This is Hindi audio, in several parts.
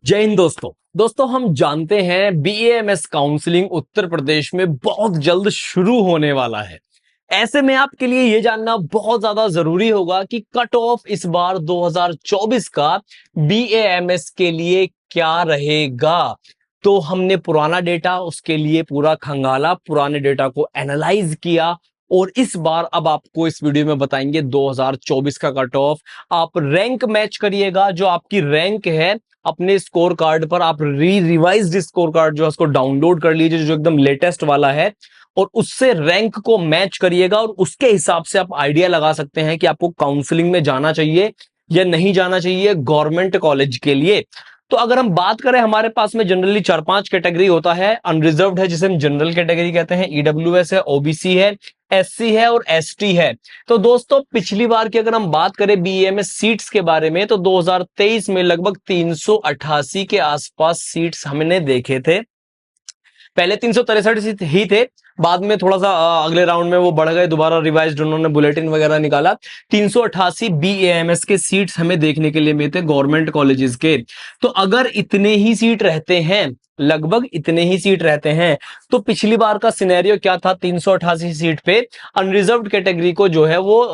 जय हिंद दोस्तों हम जानते हैं बीएएमएस काउंसलिंग उत्तर प्रदेश में बहुत जल्द शुरू होने वाला है। ऐसे में आपके लिए ये जानना बहुत ज्यादा जरूरी होगा कि कट ऑफ इस बार 2024 का बीएएमएस के लिए क्या रहेगा। तो हमने पुराना डेटा उसके लिए पूरा खंगाला, पुराने डेटा को एनालाइज किया और इस बार अब आपको इस वीडियो में बताएंगे 2024 का कट ऑफ। आप रैंक मैच करिएगा, जो आपकी रैंक है अपने स्कोर कार्ड पर आप रिवाइज्ड स्कोर कार्ड जो है उसको डाउनलोड कर लीजिए, जो एकदम लेटेस्ट वाला है, और उससे रैंक को मैच करिएगा और उसके हिसाब से आप आइडिया लगा सकते हैं कि आपको काउंसलिंग में जाना चाहिए या नहीं जाना चाहिए गवर्नमेंट कॉलेज के लिए। तो अगर हम बात करें, हमारे पास में जनरली 4-5 कैटेगरी होता है। अनरिजर्व्ड है जिसे हम जनरल कैटेगरी कहते हैं, ईडब्ल्यूएस है, ओबीसी है, एससी है और एसटी है। तो दोस्तों पिछली बार की अगर हम बात करें बीएमएस सीट्स के बारे में, तो 2023 में लगभग 388 के आसपास सीट्स हमने देखे थे। पहले 363 ही थे, बाद में थोड़ा सा अगले राउंड में वो बढ़ गए, दोबारा रिवाइज्ड उन्होंने बुलेटिन वगैरह निकाला। 388 बीएएमएस के सीट्स हमें देखने के लिए मिलते गवर्नमेंट कॉलेजेस के। तो अगर इतने ही सीट रहते हैं, लगभग इतने ही सीट रहते हैं, तो पिछली बार का सिनेरियो क्या था? 388 सीट पे अनरिजर्व्ड कैटेगरी को जो है वो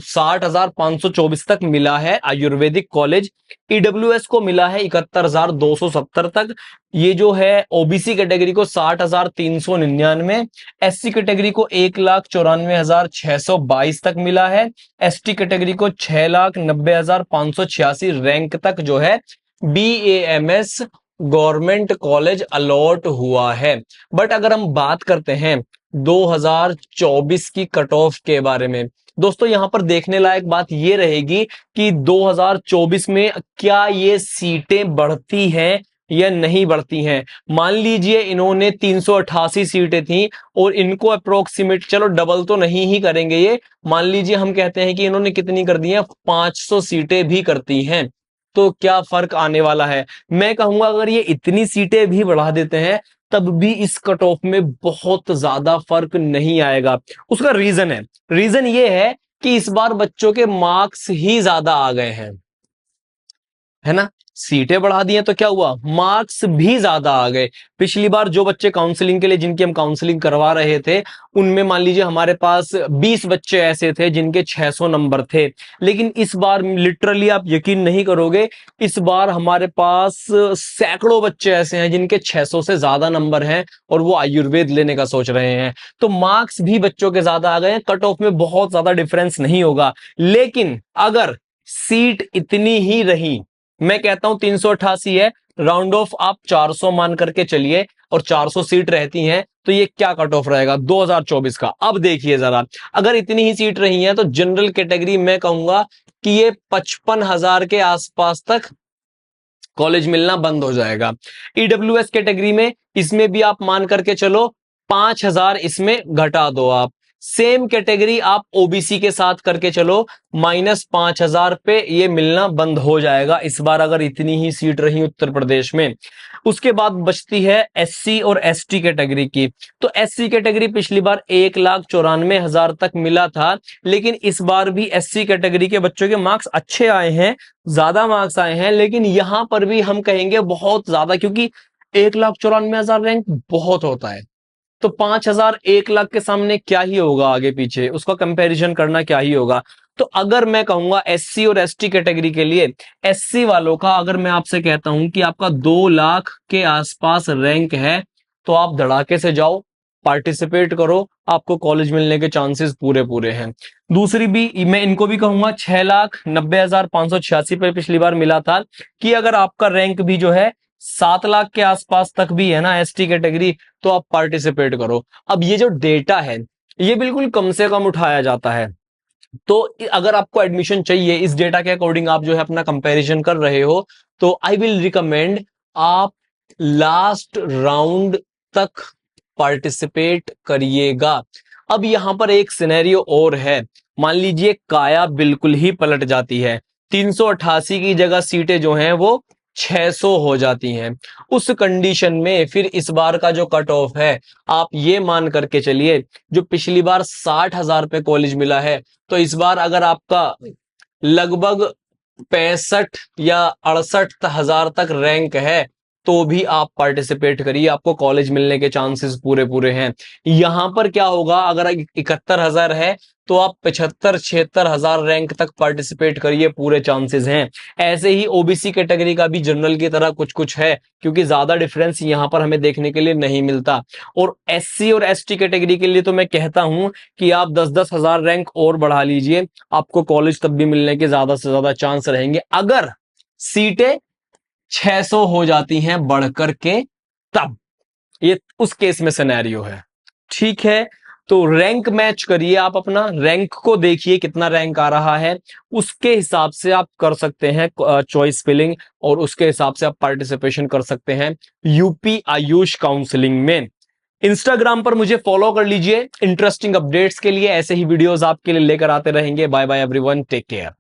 60,524 तक मिला है आयुर्वेदिक कॉलेज, ईडब्ल्यूएस को मिला है 71,270 तक, ये जो है ओबीसी कैटेगरी को 60,399, एससी कैटेगरी को 1,94,622 तक मिला है, एसटी कैटेगरी को 6,90,586 रैंक तक जो है बीएएमएस गवर्नमेंट कॉलेज अलॉट हुआ है। बट अगर हम बात करते हैं 2024 की कट ऑफ के बारे में, दोस्तों यहां पर देखने लायक बात यह रहेगी कि 2024 में क्या ये सीटें बढ़ती हैं या नहीं बढ़ती हैं। मान लीजिए इन्होंने 388 सीटें थी और इनको अप्रोक्सीमेट, चलो डबल तो नहीं ही करेंगे ये, मान लीजिए हम कहते हैं कि इन्होंने कितनी कर दी है, 500 सीटें भी करती हैं, तो क्या फर्क आने वाला है? मैं कहूंगा अगर ये इतनी सीटें भी बढ़ा देते हैं तब भी इस कट ऑफ में बहुत ज्यादा फर्क नहीं आएगा। उसका रीजन ये है कि इस बार बच्चों के मार्क्स ही ज्यादा आ गए हैं, है ना। सीटें बढ़ा दी हैं तो क्या हुआ, मार्क्स भी ज्यादा आ गए। पिछली बार जो बच्चे काउंसलिंग के लिए, जिनकी हम काउंसलिंग करवा रहे थे, उनमें मान लीजिए हमारे पास 20 बच्चे ऐसे थे जिनके 600 नंबर थे, लेकिन इस बार लिटरली आप यकीन नहीं करोगे, इस बार हमारे पास सैकड़ों बच्चे ऐसे हैं जिनके 600 से ज्यादा नंबर हैं और वो आयुर्वेद लेने का सोच रहे हैं। तो मार्क्स भी बच्चों के ज्यादा आ गए हैं, कट ऑफ में बहुत ज्यादा डिफरेंस नहीं होगा। लेकिन अगर सीट इतनी ही रही, मैं कहता हूं 388 है, राउंड ऑफ आप 400 मान करके चलिए, और 400 सीट रहती हैं, तो ये क्या कट ऑफ रहेगा 2024 का? अब देखिए जरा, अगर इतनी ही सीट रही हैं तो जनरल कैटेगरी मैं कहूंगा कि ये 55,000 के आसपास तक कॉलेज मिलना बंद हो जाएगा। ईडब्ल्यूएस कैटेगरी में, इसमें भी आप मान करके चलो 5,000 इसमें घटा दो आप। सेम कैटेगरी आप ओबीसी के साथ करके चलो, -5,000 पे ये मिलना बंद हो जाएगा इस बार, अगर इतनी ही सीट रही उत्तर प्रदेश में। उसके बाद बचती है एससी और एसटी कैटेगरी की। तो एससी कैटेगरी पिछली बार 1,94,000 तक मिला था, लेकिन इस बार भी एससी कैटेगरी के बच्चों के मार्क्स अच्छे आए हैं, ज्यादा मार्क्स आए हैं, लेकिन यहां पर भी हम कहेंगे बहुत ज्यादा, क्योंकि 1,94,000 रैंक बहुत होता है। तो 5,000 1,00,000 के सामने क्या ही होगा, आगे पीछे उसका कंपैरिजन करना क्या ही होगा। तो अगर मैं कहूंगा एससी और एसटी कैटेगरी के लिए, एससी वालों का अगर मैं आपसे कहता हूं कि आपका 2,00,000 के आसपास रैंक है, तो आप धड़ाके से जाओ, पार्टिसिपेट करो, आपको कॉलेज मिलने के चांसेस पूरे पूरे हैं। दूसरी भी मैं इनको भी कहूंगा, 6,90,586 पे पिछली बार मिला था, कि अगर आपका रैंक भी जो है 7,00,000 के आसपास तक भी है ना एसटी कैटेगरी, तो आप पार्टिसिपेट करो। अब ये जो डेटा है ये बिल्कुल कम से कम उठाया जाता है, तो अगर आपको एडमिशन चाहिए इस डेटा के अकॉर्डिंग, आप जो है अपना कंपैरिजन कर रहे हो, तो आई विल रिकमेंड आप लास्ट राउंड तक पार्टिसिपेट करिएगा। अब यहां पर एक सिनेरियो और है, मान लीजिए काया बिल्कुल ही पलट जाती है, 388 की जगह सीटें जो हैं वो 600 हो जाती हैं। उस कंडीशन में फिर इस बार का जो कट ऑफ है, आप ये मान करके चलिए, जो पिछली बार 60,000 पे कॉलेज मिला है, तो इस बार अगर आपका लगभग 65 या 68,000 तक रैंक है तो भी आप पार्टिसिपेट करिए, आपको कॉलेज मिलने के चांसेस पूरे पूरे हैं। यहां पर क्या होगा, अगर 71,000 है तो आप 75-76,000 रैंक तक पार्टिसिपेट करिए, पूरे चांसेस हैं। ऐसे ही ओबीसी कैटेगरी का भी जनरल की तरह कुछ कुछ है, क्योंकि ज्यादा डिफरेंस यहां पर हमें देखने के लिए नहीं मिलता। और एससी और एसटी कैटेगरी के लिए तो मैं कहता हूं कि आप 10-10,000 रैंक और बढ़ा लीजिए, आपको कॉलेज तब भी मिलने के ज्यादा से ज्यादा चांस रहेंगे, अगर सीटें 600 हो जाती हैं बढ़कर के, तब ये उस केस में सिनेरियो है। ठीक है, तो रैंक मैच करिए, आप अपना रैंक को देखिए कितना रैंक आ रहा है, उसके हिसाब से आप कर सकते हैं चॉइस फिलिंग, और उसके हिसाब से आप पार्टिसिपेशन कर सकते हैं यूपी आयुष काउंसलिंग में। इंस्टाग्राम पर मुझे फॉलो कर लीजिए इंटरेस्टिंग अपडेट्स के लिए, ऐसे ही वीडियोस आपके लिए लेकर आते रहेंगे। Bye bye everyone, take care.